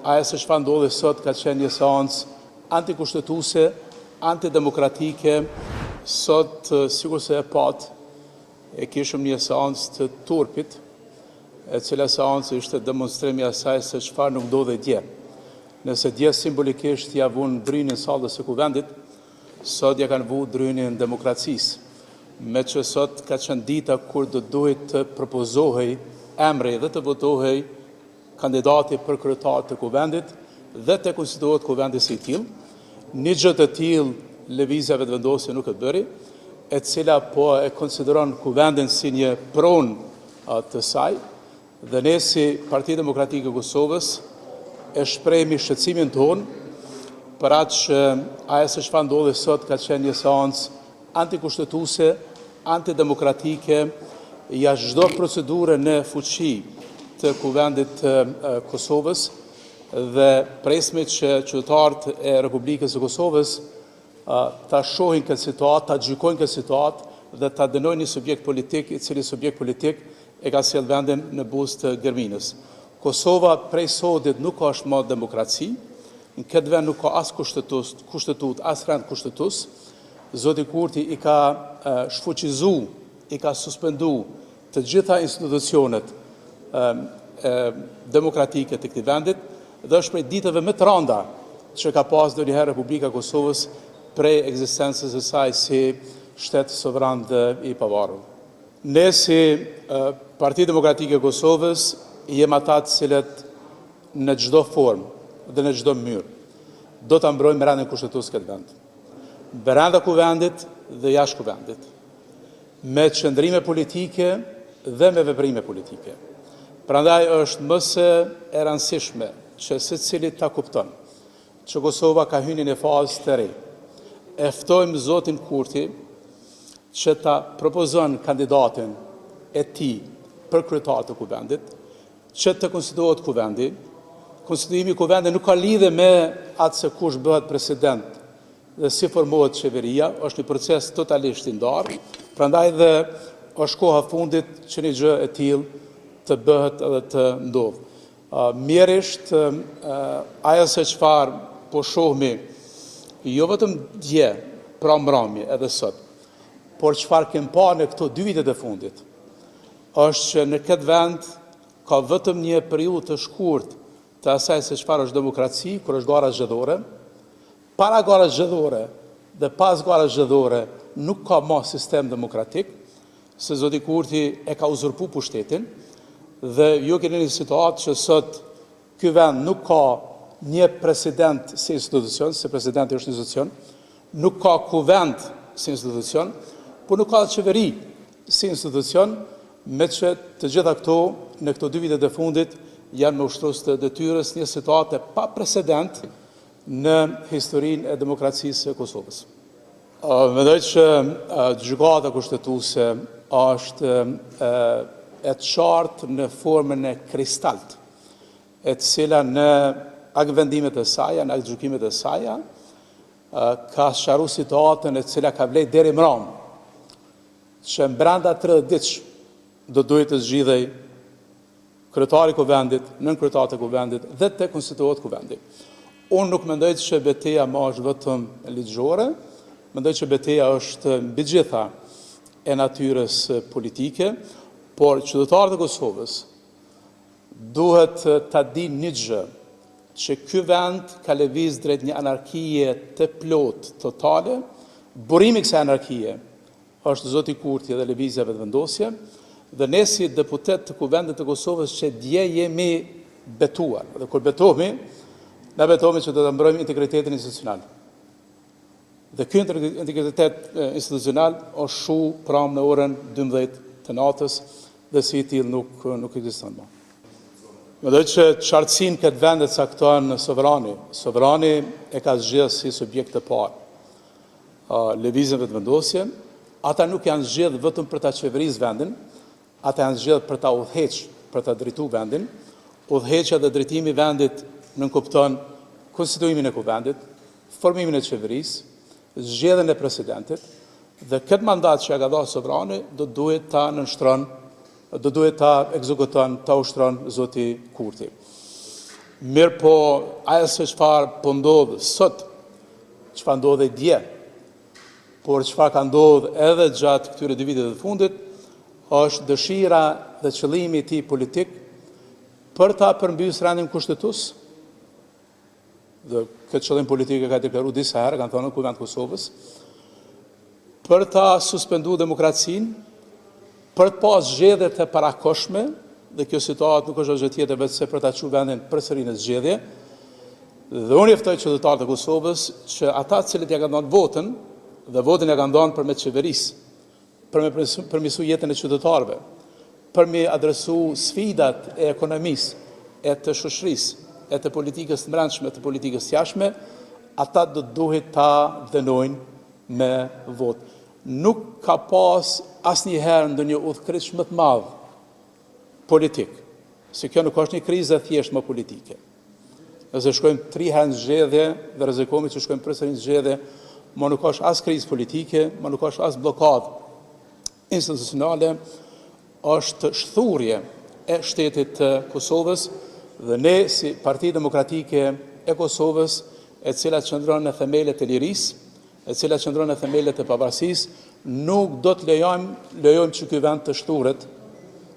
ajo se çfarë ndodhi sot ka qenë një seancë antikushtetuese, antidemokratike. Sot, sikur se e pat, e kishëm një seancë të turpit, e cila seancë ishte demonstrimi i asaj se çfarë nuk ndodhi dje. Nëse dje simbolikisht ja vunë drynin sallës së kuvendit, sot ja kanë vu drynin demokracisë. Me që sot ka qenë dita kur do duhet të propozohej emri dhe të votohej kandidati për kryetar të kuvendit dhe të konstituohet kuvendi si i tillë. Një gjë të tillë lëvizja vetëvendosje nuk e bëri, e cila po e konsideron kuvendin si një pronë të saj, dhe ne si Partia Demokratike e Kosovës e shprehemi shqetësimin tonë për atë që ajo se çfarë ndodhi sot ka qenë një seancë antikushtetuese, antidemokratike, jashtë çdo procedure në fuqi të kuvendit të Kosovës, dhe presme që qytetarët e Republikës së Kosovës ta shohin këtë situatë, ta gjykojnë këtë situatë dhe ta dënojnë një subjekt politik, i cili subjekt politik e ka sjellë vendin në buzë të gërminës. Kosova prej sodit nuk ka është më demokraci, në këtë vend nuk ka as kushtetut, as rend kushtetues. Zoti Kurti i ka shfuqizu, i ka suspendu të gjitha institucionet demokratike të këtij vendit, dhe është prej ditëve më të rënda që ka pas ndonjëherë Republika e Kosovës prej ekzistencës së saj si shtet sovran dhe i pavarur. Ne si Partia Demokratike e Kosovës jem ata të cilët në çdo formë dhe në çdo mënyrë do ta mbrojmë rendin kushtetues këtë vend. Brenda kuvendit dhe jashtë kuvendit, me qëndrime politike dhe me veprime politike. Prandaj është më se e rëndësishme që secili ta kupton që Kosova ka hyrë në fazë të re. E ftojmë zotin Kurti që ta propozon kandidatin e tij për kryetar të kuvendit, që të konstituohet kuvendi. Konstituimi i kuvendit nuk ka lidhje me atë se kush bëhet president dhe si formohet qeveria, është një proces totalisht i ndarë, prandaj dhe është koha fundit që një gjë e tillë të bëhet edhe të ndodhë. Mjerisht, ajo se çfarë po shohmi, jo vetëm dje, pra mbrëmje edhe sot, por çfarë kem parë në këto 2 vitet e fundit, është që në këtë vend ka vetëm një periudhë të shkurtë të asaj se çfarë është demokraci, kur është gara zgjedhore. Para garës zgjedhore dhe pas garës zgjedhore nuk ka më sistem demokratik, se zoti Kurti e ka uzurpu pushtetin, dhe ju keni një situatë që sot ky vend nuk ka një president si institucion, se presidenti është institucion, nuk ka kuvend si institucion, por nuk ka qeveri si institucion, me që të gjitha këto në këto 2 vitet e fundit janë me ushtrues të detyrës, një situatë pa precedent në historinë e demokracisë së Kosovës. Mendoj që gjykata kushtetuese është e qartë në formën e kristalt, e cila në akvendimet e saj, në gjykimet e saj, ka sqaruar situatën e cila ka vlerë deri mbrëm, që brenda 30 ditësh do duhet të zgjidhej kryetari i kuvendit, nënkryetari i kuvendit dhe të konstituohet kuvendi. Unë nuk mendoj që betejë më është vetëm ligjore, mendoj që betejë është mbi gjitha e natyrës politike, por qytetarët e Kosovës duhet ta dinë një gjë, që ky vend ka lëviz drejt një anarkie të plotë totale. Burimi i kësaj anarkie është zoti Kurti dhe lëvizja vetëvendosje, dhe ne si deputet të kuvendit të Kosovës që dje jemi betuar. Dhe kur betohemi, ne betohemi që do të mbrojmë integritetin institucional. Dhe ky integritet institucional është shu pranë në orën 12 të natës dhe si i tillë nuk ekziston më. Mendoj që qartësinë këtë vendet cakton sovrani. Sovrani e ka zgjedhur si subjekt të parë lëvizjen vetëvendosje. Ata nuk janë zgjedhur vetëm për ta qeverisë vendin, ata janë zgjedhur për ta udhëhequr, për ta drejtuar vendin. Udhëheqja dhe drejtimi i vendit nënkupton konstituimin e kuvendit, formimin e qeverisë, zgjedhjen e presidentit, dhe këtë mandat që ja ka dhënë sovrani do duhet ta nënshtron, do duhet ta ekzekuton, ta ushtron zoti Kurti. Mirë po, ajo se çfarë po ndodhë sot, çfarë ndodhë dje, por çfarë ka ndodhë edhe gjatë këtyre 2 viteve të fundit, është dëshira dhe qëllimi i tij politik për ta përmbysur rendin kushtetues. Dhe këtë qëllim politik e ka deklaruar disa herë, kanë thënë në Kuvend të Kosovës, për ta suspenduar demokracinë, për të pas zgjedhjet e parakoshme, dhe kjo situatë nuk është gjë tjetër veç se për ta çuar vendin përsëri në zgjedhje. Dhe unë ftoj qytetarët e Kosovës që ata të cilët ja kanë dhënë votën, dhe votën ja kanë dhënë përmes qeverisë, për me përmirësu jetën e qytetarëve, për me adresu sfidat e ekonomisë, e të shoqërisë, e të politikës të brendshme, e të politikës të jashtme, ata do duhet ta dënojnë me votë. Nuk ka pas asnjëherë ndonjë udhëheqës më të madh politik, se kjo nuk është një krizë thjesht më politike. Nëse shkojmë 3 herë në zgjedhje dhe rrezikohemi që shkojmë përsëri në zgjedhje, ma nuk është as krizë politike, ma nuk është as blokadë institucionale, është shthurje e shtetit të Kosovës dhe ne si Parti Demokratike e Kosovës, e cila qëndron në themelet e lirisë, e cila qëndron në themelet e pavarësisë, nuk do të lejojmë që ky vend të shturet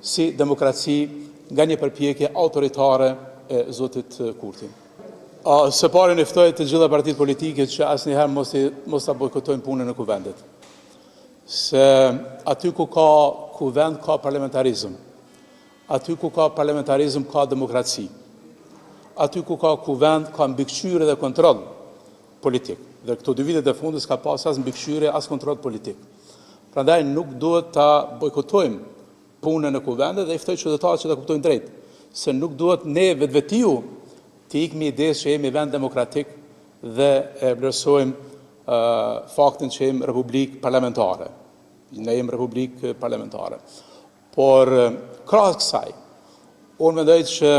si demokraci nga një përpjekje autoritare e zotit Kurti. Së pari ne ftoj të gjitha partitë politike që asnjëherë mos ta bojkotojnë punën në kuvendit. Se aty ku ka kuvend ka parlamentarizëm. Aty ku ka parlamentarizëm ka demokraci. Aty ku ka kuvend ka mbikëqyrje dhe kontroll politik. Dhe këto 2 vitet e fundit s'ka pas as mbikëqyrje as kontroll politik. Prandaj nuk duhet ta bojkotojmë punën në kuvendet dhe i ftoj qytetarët që ta kuptojnë drejt, se nuk duhet ne vetvetiu të ikmi idesë që jemi vend demokratik dhe e vlerësojmë faktin që jemi republikë parlamentare. Ne jemi republikë parlamentare. Por krahas kësaj, unë mendoj që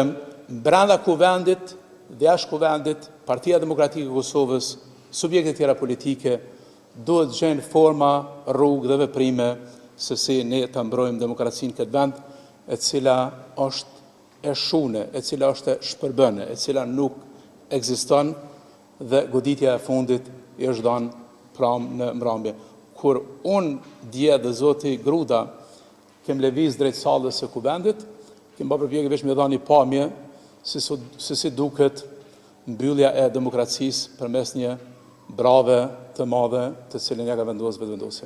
brenda kuvendit dhe jashtë kuvendit, Partia Demokratike e Kosovës, subjekte tjera politike, duhet gjejnë forma, rrugë dhe veprime se si ne të mbrojmë demokracinë këtë vend, e cila është e shune, e cila është e shpërbëne, e cila nuk ekziston dhe goditja e fundit i është dhënë pranë në mbrëmje. Kur unë dje dhe zoti Gruda kem lëviz drejt sallës së kuvendit, kem bërë përpjekje vetëm me dhënë një pamje se si duket mbyllja e demokracisë përmes një brave të madhe të cilën ja ka vendosur vetëvendosja.